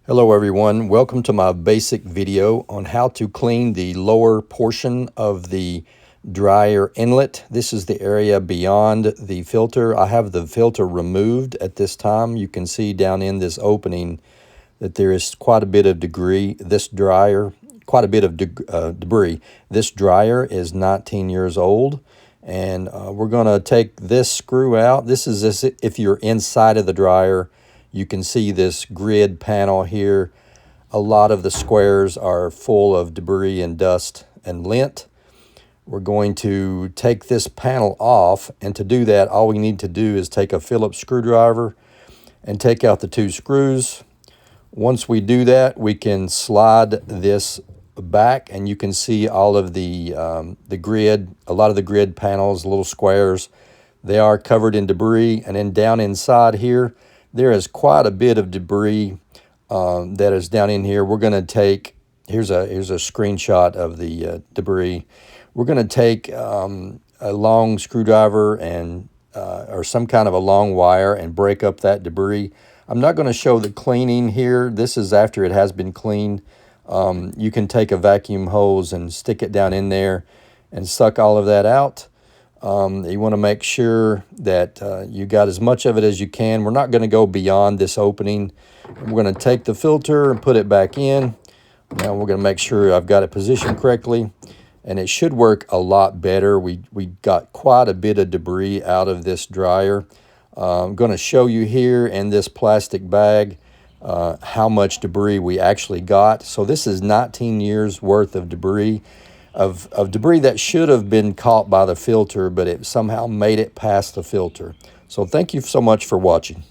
Hello everyone, welcome to my basic video on how to clean the lower portion of the dryer inlet. This is the area beyond the filter. I have the filter removed at this time. You can see down in this opening that there is quite a bit of debris. This dryer is 19 years old, and we're going to take this screw out. This is as if you're inside of the dryer. You can see this grid panel here. A lot of the squares are full of debris and dust and lint. We're going to take this panel off, and to do that, all we need to do is take a Phillips screwdriver and take out the two screws. Once we do that, we can slide this back, and you can see all of the grid, a lot of the grid panels, little squares. They are covered in debris, and then down inside here, there is quite a bit of debris that is down in here. We're going to take, here's a screenshot of the debris. We're going to take a long screwdriver and or some kind of a long wire and break up that debris. I'm not going to show the cleaning here. This is after it has been cleaned. You can take a vacuum hose and stick it down in there and suck all of that out. You want to make sure that you got as much of it as you can. We're not going to go beyond this opening. We're going to take the filter and put it back in. Now we're going to make sure I've got it positioned correctly, and it should work a lot better. We got quite a bit of debris out of this dryer. I'm going to show you here in this plastic bag how much debris we actually got. So this is 19 years worth of debris. Of debris that should have been caught by the filter, but it somehow made it past the filter. So thank you so much for watching.